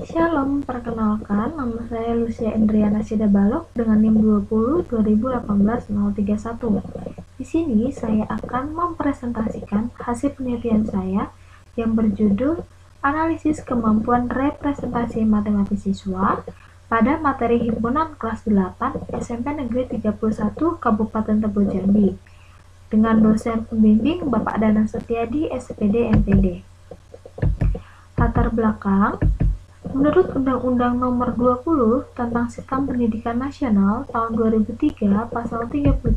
Shalom, perkenalkan, nama saya Lucia Indriana Sidabalok dengan NIM 20 2018 031. Di sini saya akan mempresentasikan hasil penelitian saya yang berjudul Analisis Kemampuan Representasi Matematis Siswa pada materi himpunan kelas 8 SMP Negeri 31 Kabupaten Tebo Jambi dengan dosen pembimbing Bapak Danang Setiadi, SPD MPD. Latar belakang. Menurut Undang-Undang Nomor 20 tentang Sistem Pendidikan Nasional tahun 2003 Pasal 37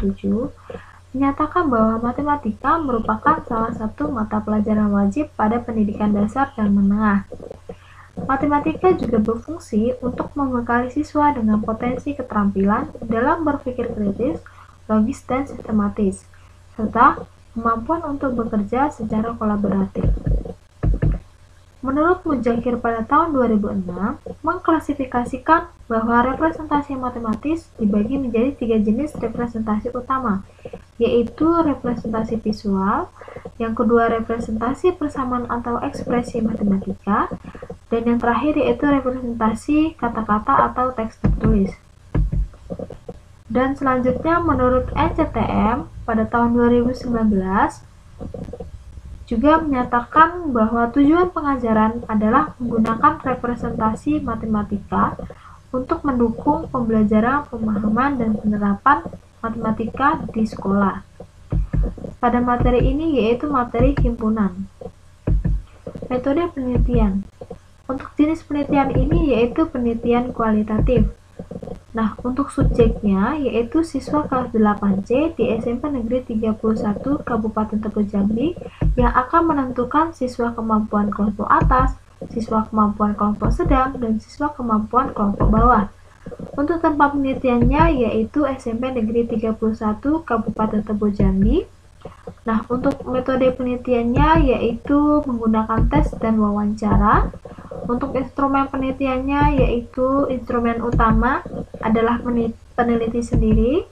menyatakan bahwa matematika merupakan salah satu mata pelajaran wajib pada pendidikan dasar dan menengah. Matematika juga berfungsi untuk membekali siswa dengan potensi keterampilan dalam berpikir kritis, logis, dan sistematis, serta kemampuan untuk bekerja secara kolaboratif. Menurut Muzakir pada tahun 2006, mengklasifikasikan bahwa representasi matematis dibagi menjadi 3 jenis representasi utama, yaitu representasi visual, yang kedua representasi persamaan atau ekspresi matematika, dan yang terakhir yaitu representasi kata-kata atau teks tertulis. Dan selanjutnya menurut NCTM pada tahun 2019, juga menyatakan bahwa tujuan pengajaran adalah menggunakan representasi matematika untuk mendukung pembelajaran, pemahaman, dan penerapan matematika di sekolah. Pada materi ini yaitu materi himpunan. Metode penelitian. Untuk jenis penelitian ini yaitu penelitian kualitatif. Nah, untuk subjeknya yaitu siswa kelas 8C di SMP Negeri 31 Kabupaten Tebo Jambi yang akan menentukan siswa kemampuan kelompok atas, siswa kemampuan kelompok sedang, dan siswa kemampuan kelompok bawah. Untuk tempat penelitiannya yaitu SMP Negeri 31 Kabupaten Tebo Jambi. Nah, untuk metode penelitiannya yaitu menggunakan tes dan wawancara. Untuk instrumen penelitiannya yaitu instrumen utama adalah peneliti sendiri,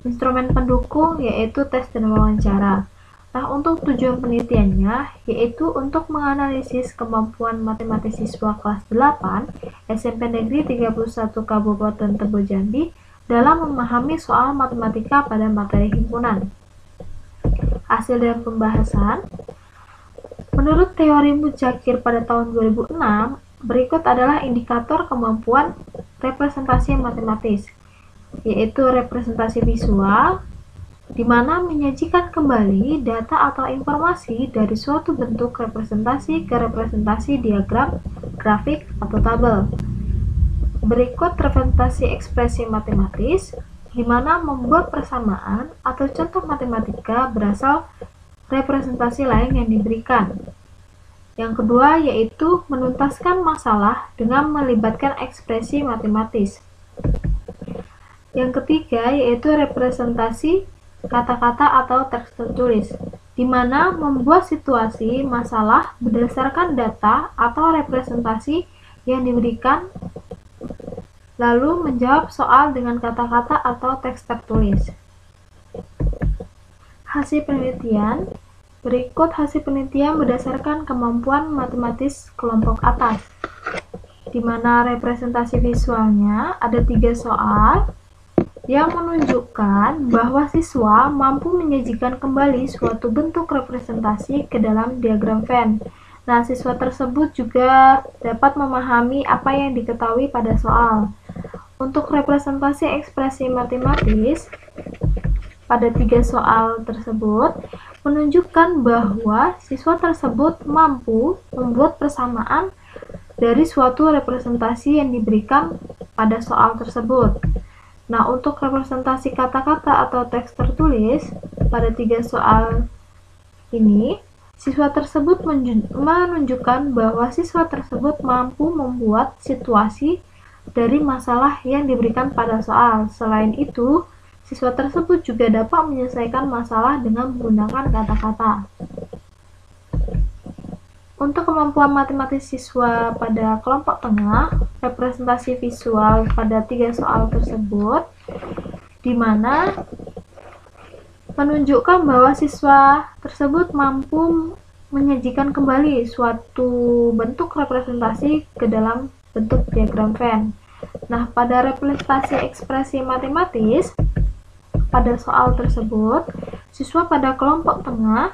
instrumen pendukung yaitu tes dan wawancara. Nah, untuk tujuan penelitiannya yaitu untuk menganalisis kemampuan matematis siswa kelas 8 SMP Negeri 31 Kabupaten Tebo Jambi dalam memahami soal matematika pada materi himpunan. Hasil dari pembahasan. Menurut teori Muzakir pada tahun 2006, berikut adalah indikator kemampuan representasi matematis, yaitu representasi visual, di mana menyajikan kembali data atau informasi dari suatu bentuk representasi ke representasi diagram, grafik, atau tabel. Berikut representasi ekspresi matematis, di mana membuat persamaan atau contoh matematika berasal representasi lain yang diberikan. Yang kedua yaitu menuntaskan masalah dengan melibatkan ekspresi matematis. Yang ketiga yaitu representasi kata-kata atau teks tertulis, di mana membuat situasi masalah berdasarkan data atau representasi yang diberikan, lalu menjawab soal dengan kata-kata atau teks tertulis. Hasil penelitian. Berikut hasil penelitian berdasarkan kemampuan matematis kelompok atas, di mana representasi visualnya ada 3 soal yang menunjukkan bahwa siswa mampu menyajikan kembali suatu bentuk representasi ke dalam diagram Venn. Nah, siswa tersebut juga dapat memahami apa yang diketahui pada soal. Untuk representasi ekspresi matematis, pada 3 soal tersebut menunjukkan bahwa siswa tersebut mampu membuat persamaan dari suatu representasi yang diberikan pada soal tersebut. Nah, untuk representasi kata-kata atau teks tertulis pada 3 soal ini, siswa tersebut menunjukkan bahwa siswa tersebut mampu membuat situasi dari masalah yang diberikan pada soal. Selain itu, siswa tersebut juga dapat menyelesaikan masalah dengan menggunakan kata-kata. Untuk kemampuan matematis siswa pada kelompok tengah, representasi visual pada 3 soal tersebut, di mana menunjukkan bahwa siswa tersebut mampu menyajikan kembali suatu bentuk representasi ke dalam bentuk diagram Venn. Nah, pada representasi ekspresi matematis, pada soal tersebut, siswa pada kelompok tengah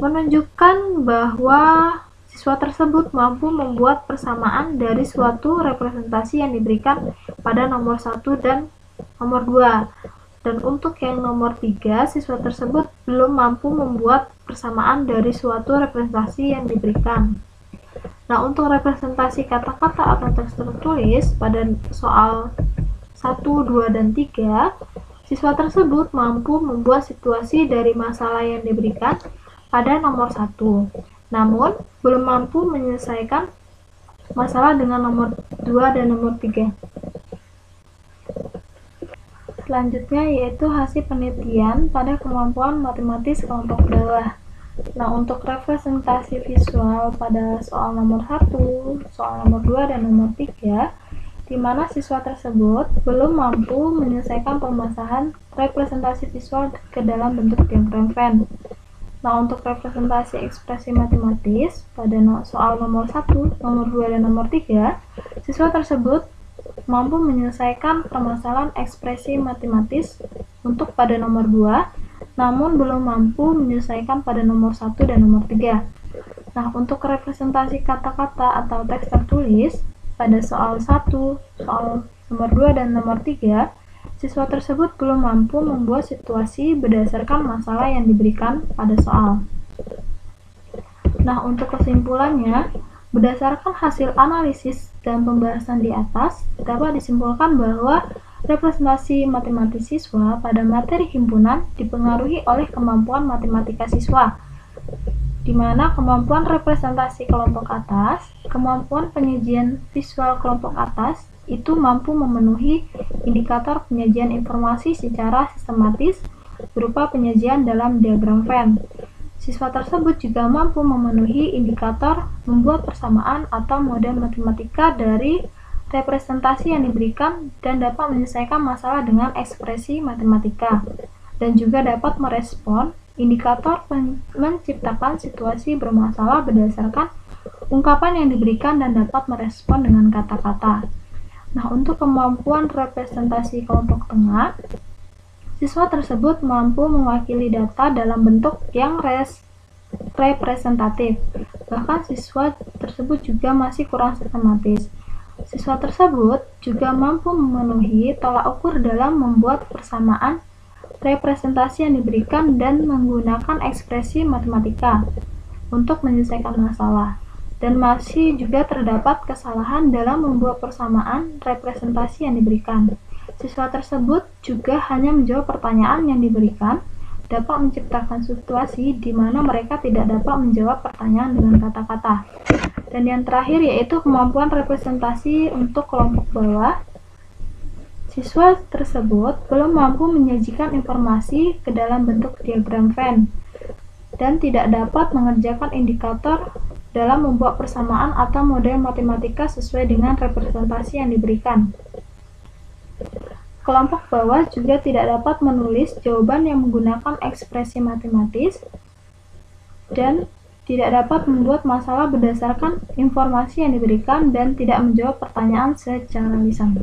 menunjukkan bahwa siswa tersebut mampu membuat persamaan dari suatu representasi yang diberikan pada nomor 1 dan nomor 2. Dan untuk yang nomor 3, siswa tersebut belum mampu membuat persamaan dari suatu representasi yang diberikan. Nah, untuk representasi kata-kata atau teks tertulis pada soal 1, 2, dan 3, siswa tersebut mampu membuat situasi dari masalah yang diberikan pada nomor 1, namun belum mampu menyelesaikan masalah dengan nomor 2 dan nomor 3. Selanjutnya yaitu hasil penelitian pada kemampuan matematis kelompok bawah. Nah, untuk representasi visual pada soal nomor 1, soal nomor 2, dan nomor 3, di mana siswa tersebut belum mampu menyelesaikan permasalahan representasi visual ke dalam bentuk diagram Venn. Nah, untuk representasi ekspresi matematis pada soal nomor 1, nomor 2, dan nomor 3, siswa tersebut mampu menyelesaikan permasalahan ekspresi matematis untuk pada nomor 2, namun belum mampu menyelesaikan pada nomor 1 dan nomor 3. Nah, untuk representasi kata-kata atau teks tertulis pada soal 1, soal nomor 2, dan nomor 3, siswa tersebut belum mampu membuat situasi berdasarkan masalah yang diberikan pada soal. Nah, untuk kesimpulannya, berdasarkan hasil analisis dan pembahasan di atas, dapat disimpulkan bahwa representasi matematis siswa pada materi himpunan dipengaruhi oleh kemampuan matematika siswa, di mana kemampuan representasi kelompok atas, kemampuan penyajian visual kelompok atas, itu mampu memenuhi indikator penyajian informasi secara sistematis berupa penyajian dalam diagram Venn. Siswa tersebut juga mampu memenuhi indikator membuat persamaan atau model matematika dari representasi yang diberikan dan dapat menyelesaikan masalah dengan ekspresi matematika, dan juga dapat merespon indikator menciptakan situasi bermasalah berdasarkan ungkapan yang diberikan dan dapat merespon dengan kata-kata. Nah, untuk kemampuan representasi kelompok tengah, siswa tersebut mampu mewakili data dalam bentuk yang representatif. Bahkan siswa tersebut juga masih kurang sistematis. Siswa tersebut juga mampu memenuhi tolak ukur dalam membuat persamaan representasi yang diberikan dan menggunakan ekspresi matematika untuk menyelesaikan masalah. Dan masih juga terdapat kesalahan dalam membuat persamaan representasi yang diberikan. Siswa tersebut juga hanya menjawab pertanyaan yang diberikan, dapat menciptakan situasi di mana mereka tidak dapat menjawab pertanyaan dengan kata-kata. Dan yang terakhir yaitu kemampuan representasi untuk kelompok bawah. Siswa tersebut belum mampu menyajikan informasi ke dalam bentuk diagram Venn dan tidak dapat mengerjakan indikator dalam membuat persamaan atau model matematika sesuai dengan representasi yang diberikan. Kelompok bawah juga tidak dapat menulis jawaban yang menggunakan ekspresi matematis dan tidak dapat membuat masalah berdasarkan informasi yang diberikan dan tidak menjawab pertanyaan secara lisan.